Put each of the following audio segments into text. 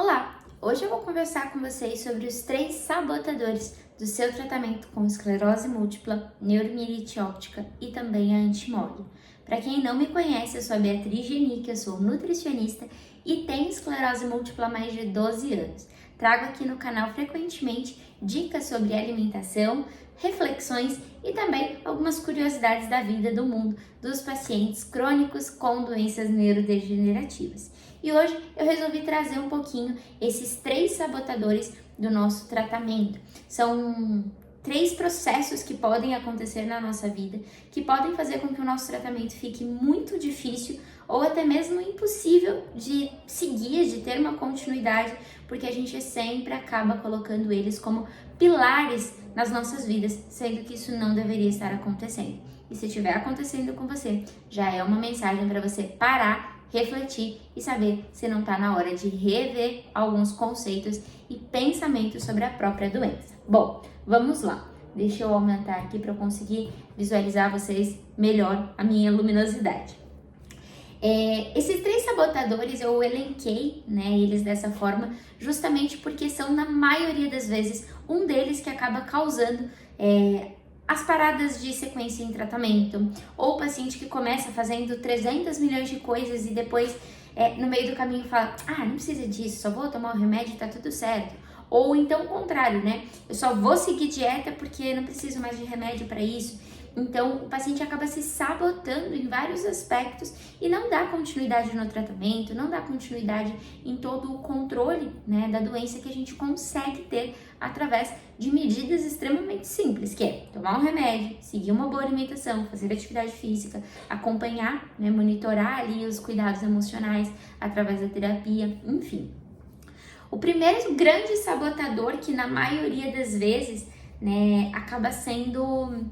Olá! Hoje eu vou conversar com vocês sobre os 3 sabotadores do seu tratamento com esclerose múltipla, neuromielite óptica e também a antimose. Para quem não me conhece, eu sou a Beatriz Genick, eu sou nutricionista e tenho esclerose múltipla há mais de 12 anos. Trago aqui no canal frequentemente dicas sobre alimentação, reflexões e também algumas curiosidades da vida do mundo dos pacientes crônicos com doenças neurodegenerativas. E hoje eu resolvi trazer um pouquinho esses 3 sabotadores do nosso tratamento. São 3 processos que podem acontecer na nossa vida, que podem fazer com que o nosso tratamento fique muito difícil ou até mesmo impossível de seguir, de ter uma continuidade, porque a gente sempre acaba colocando eles como pilares nas nossas vidas, sendo que isso não deveria estar acontecendo. E se estiver acontecendo com você, já é uma mensagem para você parar, refletir e saber se não está na hora de rever alguns conceitos e pensamentos sobre a própria doença. Bom, vamos lá. Deixa eu aumentar aqui para eu conseguir visualizar vocês melhor a minha luminosidade. Esses 3 sabotadores eu elenquei, eles dessa forma, justamente porque são, na maioria das vezes, um deles que acaba causando as paradas de sequência em tratamento, ou o paciente que começa fazendo 300 milhões de coisas e depois, no meio do caminho, fala: não precisa disso, só vou tomar o remédio e tá tudo certo. Ou então o contrário, eu só vou seguir dieta porque não preciso mais de remédio para isso. Então, o paciente acaba se sabotando em vários aspectos e não dá continuidade no tratamento, não dá continuidade em todo o controle, da doença que a gente consegue ter através de medidas extremamente simples, que é tomar um remédio, seguir uma boa alimentação, fazer atividade física, acompanhar, monitorar ali os cuidados emocionais através da terapia, enfim. O primeiro grande sabotador que na maioria das vezes, acaba sendo...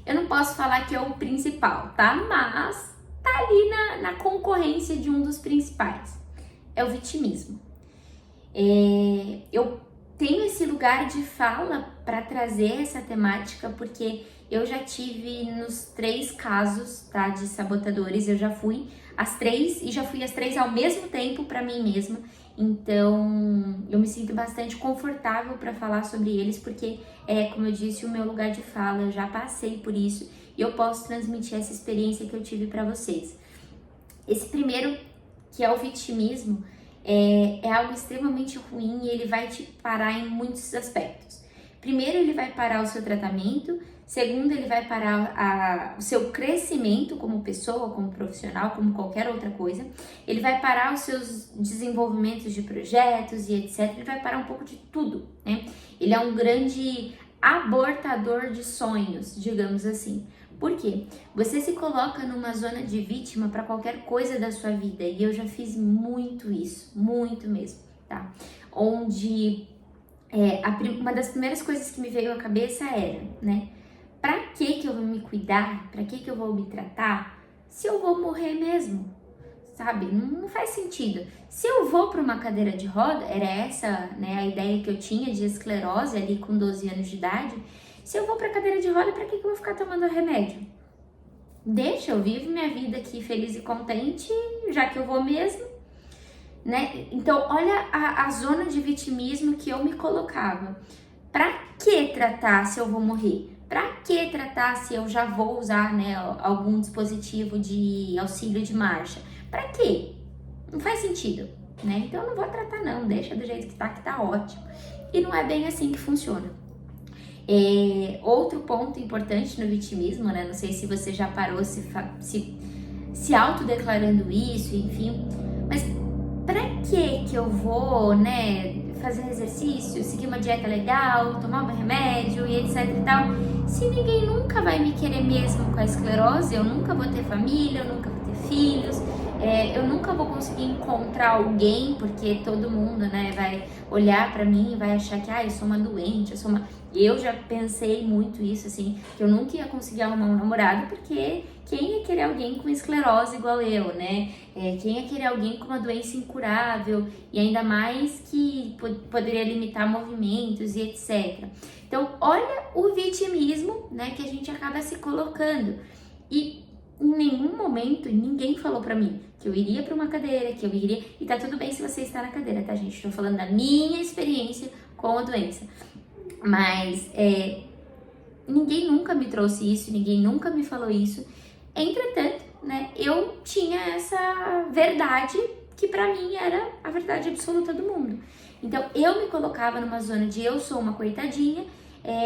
Eu não posso falar que é o principal, tá? Mas tá ali na concorrência de um dos principais. É o vitimismo. Eu tenho esse lugar de fala para trazer essa temática porque eu já tive nos 3 casos, tá, de sabotadores. Eu já fui às 3 e já fui às 3 ao mesmo tempo para mim mesma. Então, eu me sinto bastante confortável para falar sobre eles, porque como eu disse, o meu lugar de fala, eu já passei por isso e eu posso transmitir essa experiência que eu tive para vocês. Esse primeiro, que é o vitimismo, é algo extremamente ruim e ele vai te parar em muitos aspectos. Primeiro, ele vai parar o seu tratamento. Segundo, ele vai parar o seu crescimento como pessoa, como profissional, como qualquer outra coisa. Ele vai parar os seus desenvolvimentos de projetos e etc. Ele vai parar um pouco de tudo, Ele é um grande abortador de sonhos, digamos assim. Por quê? Você se coloca numa zona de vítima para qualquer coisa da sua vida. E eu já fiz muito isso, muito mesmo, tá? Onde uma das primeiras coisas que me veio à cabeça era, pra que eu vou me cuidar? Pra que eu vou me tratar? Se eu vou morrer mesmo, sabe? Não faz sentido. Se eu vou para uma cadeira de roda, era essa, a ideia que eu tinha de esclerose ali com 12 anos de idade. Se eu vou para cadeira de roda, pra que eu vou ficar tomando remédio? Deixa, eu vivo minha vida aqui feliz e contente, já que eu vou mesmo, Então, olha a zona de vitimismo que eu me colocava. Pra que tratar se eu vou morrer? Pra que tratar se eu já vou usar, algum dispositivo de auxílio de marcha? Pra quê? Não faz sentido, Então eu não vou tratar não, deixa do jeito que tá ótimo. E não é bem assim que funciona. Outro ponto importante no vitimismo, não sei se você já parou se autodeclarando isso, enfim, mas pra que eu vou, fazer exercício, seguir uma dieta legal, tomar um remédio e etc e tal, se ninguém nunca vai me querer mesmo com a esclerose, eu nunca vou ter família, eu nunca vou ter filhos, eu nunca vou conseguir encontrar alguém, porque todo mundo, vai olhar pra mim e vai achar que, eu sou uma doente, eu já pensei muito isso, assim, que eu nunca ia conseguir arrumar um namorado, porque quem ia querer alguém com esclerose igual eu, quem ia querer alguém com uma doença incurável e ainda mais que poderia limitar movimentos e etc. Então, olha o vitimismo, que a gente acaba se colocando. E em nenhum momento ninguém falou pra mim que eu iria para uma cadeira, que eu iria... E tá tudo bem se você está na cadeira, tá, gente? Tô falando da minha experiência com a doença. Mas ninguém nunca me trouxe isso, ninguém nunca me falou isso. Entretanto, né, eu tinha essa verdade que pra mim era a verdade absoluta do mundo. Então, eu me colocava numa zona de eu sou uma coitadinha,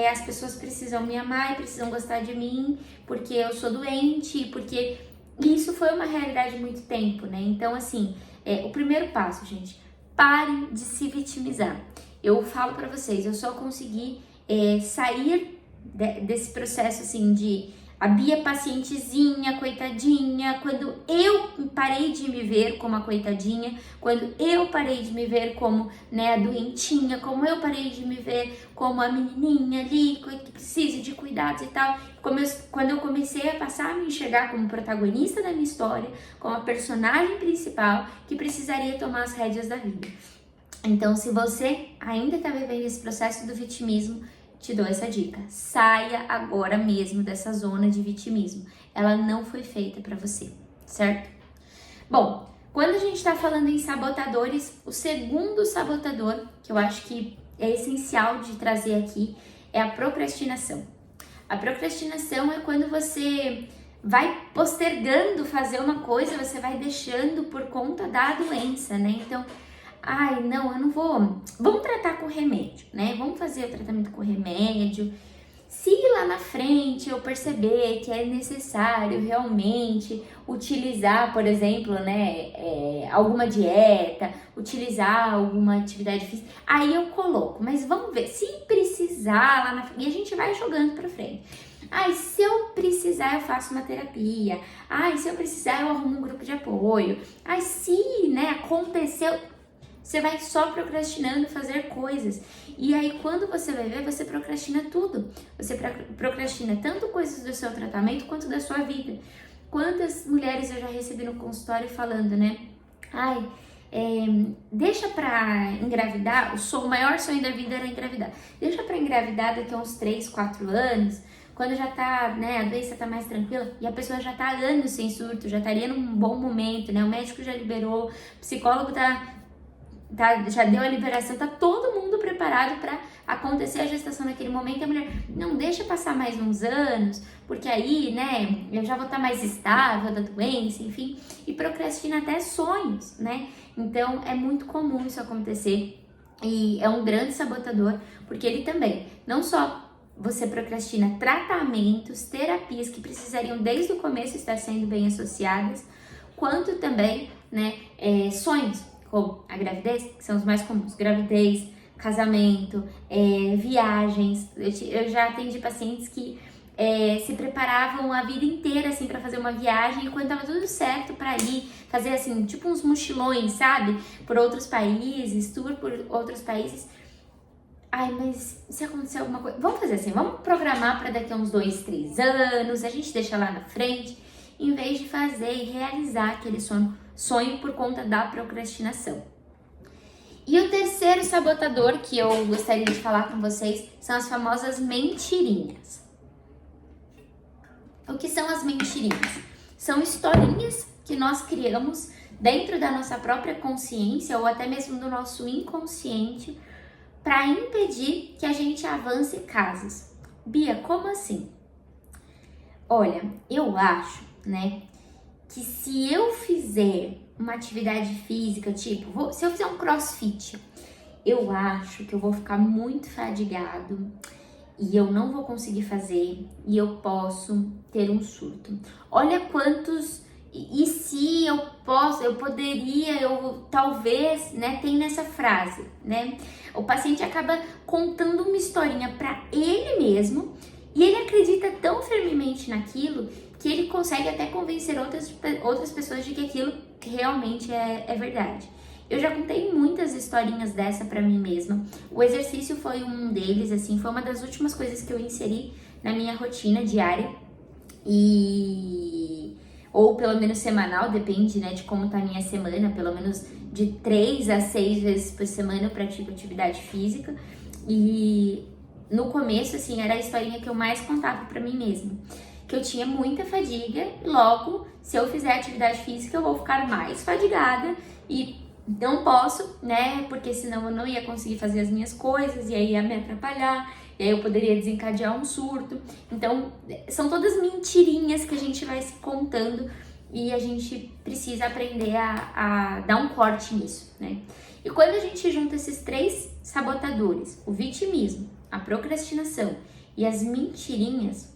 as pessoas precisam me amar e precisam gostar de mim porque eu sou doente, porque isso foi uma realidade há muito tempo, né? Então, assim, o primeiro passo, gente, pare de se vitimizar. Eu falo pra vocês, eu só consegui sair desse processo, assim, de a Bia pacientezinha, coitadinha, quando eu parei de me ver como a coitadinha, quando eu parei de me ver como, né, a doentinha, como eu parei de me ver como a menininha ali, que precisa de cuidados e tal, quando eu comecei a passar a me enxergar como protagonista da minha história, como a personagem principal que precisaria tomar as rédeas da vida. Então, se você ainda está vivendo esse processo do vitimismo, te dou essa dica. Saia agora mesmo dessa zona de vitimismo. Ela não foi feita para você, certo? Bom, quando a gente tá falando em sabotadores, o segundo sabotador, que eu acho que é essencial de trazer aqui, é a procrastinação. A procrastinação é quando você vai postergando fazer uma coisa, você vai deixando por conta da doença, né? Então, ai, não, eu não vou... Vamos tratar com remédio, né? Vamos fazer o tratamento com remédio. Se lá na frente eu perceber que é necessário realmente utilizar, por exemplo, né, alguma dieta, utilizar alguma atividade física, aí eu coloco. Mas vamos ver, se precisar lá na frente, e a gente vai jogando pra frente. Ai, se eu precisar, eu faço uma terapia. Ai, se eu precisar, eu arrumo um grupo de apoio. Ai, se, né, aconteceu... Você vai só procrastinando fazer coisas. E aí, quando você vai ver, você procrastina tudo. Você procrastina tanto coisas do seu tratamento quanto da sua vida. Quantas mulheres eu já recebi no consultório falando, né? Ai, deixa pra engravidar. O maior sonho da vida era engravidar. Deixa pra engravidar daqui a uns 3, 4 anos. Quando já tá, né, a doença tá mais tranquila e a pessoa já tá há anos sem surto, já estaria num bom momento, né? O médico já liberou, o psicólogo já deu a liberação, tá todo mundo preparado para acontecer a gestação naquele momento. E a mulher, não, deixa passar mais uns anos, porque aí, né, eu já vou estar mais estável da doença, enfim, e procrastina até sonhos, né? Então, é muito comum isso acontecer e é um grande sabotador, porque ele também, não só você procrastina tratamentos, terapias que precisariam desde o começo estar sendo bem associadas, quanto também, né, sonhos, como a gravidez, que são os mais comuns, gravidez, casamento, viagens. Eu já atendi pacientes que se preparavam a vida inteira, assim, para fazer uma viagem, e quando tava tudo certo para ir, fazer, assim, tipo uns mochilões, sabe? Por outros países, tour por outros países. Ai, mas se acontecer alguma coisa... Vamos fazer assim, vamos programar para daqui a uns 2, 3 anos, a gente deixa lá na frente, em vez de fazer e realizar aquele sonho por conta da procrastinação. E o terceiro sabotador que eu gostaria de falar com vocês são as famosas mentirinhas. O que são as mentirinhas? São historinhas que nós criamos dentro da nossa própria consciência ou até mesmo do nosso inconsciente para impedir que a gente avance casos. Bia, como assim? Olha, eu acho, né, que se eu fizer uma atividade física, tipo, se eu fizer um crossfit, eu acho que eu vou ficar muito fadigado e eu não vou conseguir fazer e eu posso ter um surto. Olha quantos... E se eu posso, eu poderia, eu talvez, né, tem nessa frase, né? O paciente acaba contando uma historinha para ele mesmo e ele acredita tão firmemente naquilo que ele consegue até convencer outras pessoas de que aquilo realmente é verdade. Eu já contei muitas historinhas dessa pra mim mesma. O exercício foi um deles, assim, foi uma das últimas coisas que eu inseri na minha rotina diária. Ou pelo menos semanal, depende, né, de como tá a minha semana. Pelo menos de 3 a 6 vezes por semana eu pratico atividade física. E no começo, assim, era a historinha que eu mais contava pra mim mesma. que eu tinha muita fadiga, logo, se eu fizer atividade física, eu vou ficar mais fadigada e não posso, né? Porque senão eu não ia conseguir fazer as minhas coisas e aí ia me atrapalhar, e aí eu poderia desencadear um surto. Então, são todas mentirinhas que a gente vai se contando e a gente precisa aprender a dar um corte nisso, né? E quando a gente junta esses 3 sabotadores, o vitimismo, a procrastinação e as mentirinhas,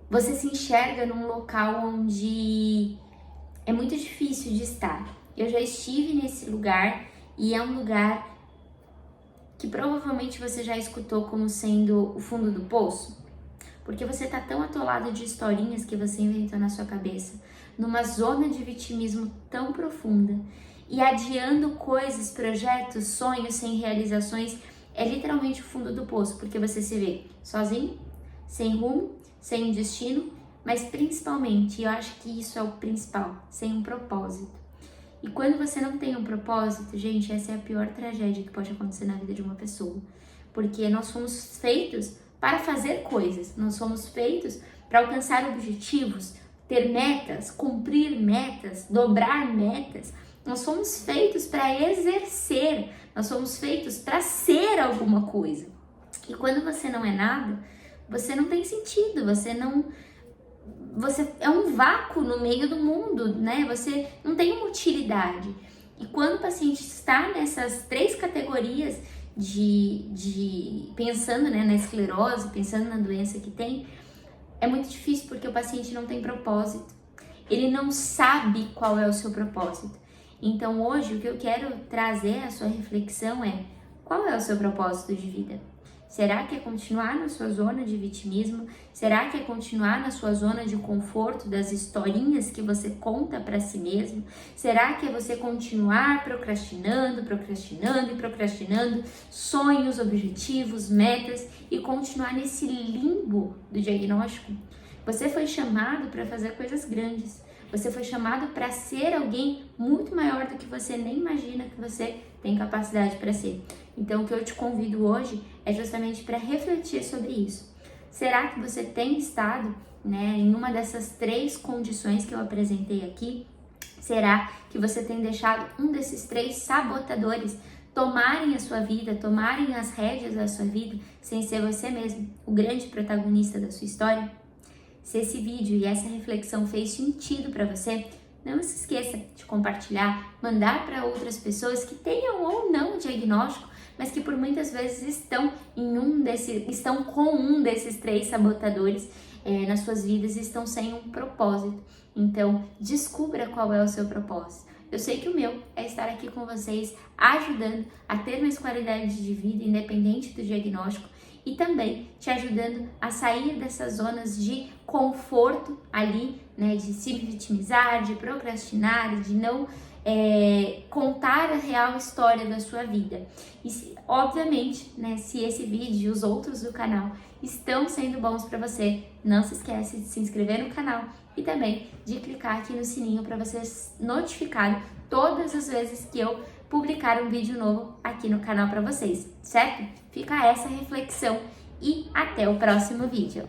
você se enxerga num local onde é muito difícil de estar. Eu já estive nesse lugar e é um lugar que provavelmente você já escutou como sendo o fundo do poço, porque você tá tão atolado de historinhas que você inventou na sua cabeça, numa zona de vitimismo tão profunda e adiando coisas, projetos, sonhos sem realizações, é literalmente o fundo do poço, porque você se vê sozinho, sem rumo, sem um destino, mas principalmente, eu acho que isso é o principal, sem um propósito. E quando você não tem um propósito, gente, essa é a pior tragédia que pode acontecer na vida de uma pessoa. Porque nós fomos feitos para fazer coisas, nós fomos feitos para alcançar objetivos, ter metas, cumprir metas, dobrar metas. Nós fomos feitos para exercer, nós fomos feitos para ser alguma coisa. E quando você não é nada, você não tem sentido, você é um vácuo no meio do mundo, né? Você não tem uma utilidade. E quando o paciente está nessas 3 categorias pensando, né, na esclerose, pensando na doença que tem, é muito difícil porque o paciente não tem propósito. Ele não sabe qual é o seu propósito. Então hoje o que eu quero trazer à sua reflexão é: qual é o seu propósito de vida? Será que é continuar na sua zona de vitimismo? Será que é continuar na sua zona de conforto das historinhas que você conta para si mesmo? Será que é você continuar procrastinando sonhos, objetivos, metas e continuar nesse limbo do diagnóstico? Você foi chamado para fazer coisas grandes. Você foi chamado para ser alguém muito maior do que você nem imagina que você tem capacidade para ser. Então, o que eu te convido hoje é justamente para refletir sobre isso. Será que você tem estado, né, em uma dessas 3 condições que eu apresentei aqui? Será que você tem deixado um desses 3 sabotadores tomarem a sua vida, tomarem as rédeas da sua vida, sem ser você mesmo, o grande protagonista da sua história? Se esse vídeo e essa reflexão fez sentido para você, não se esqueça de compartilhar, mandar para outras pessoas que tenham ou não diagnóstico, mas que por muitas vezes estão com um desses 3 sabotadores nas suas vidas e estão sem um propósito. Então, descubra qual é o seu propósito. Eu sei que o meu é estar aqui com vocês, ajudando a ter mais qualidade de vida, independente do diagnóstico, e também te ajudando a sair dessas zonas de conforto ali, né, de se vitimizar, de procrastinar, de não contar a real história da sua vida. E obviamente, né, se esse vídeo e os outros do canal estão sendo bons para você, não se esquece de se inscrever no canal e também de clicar aqui no sininho para você ser notificado todas as vezes que eu publicar um vídeo novo aqui no canal para vocês, certo? Fica essa reflexão e até o próximo vídeo.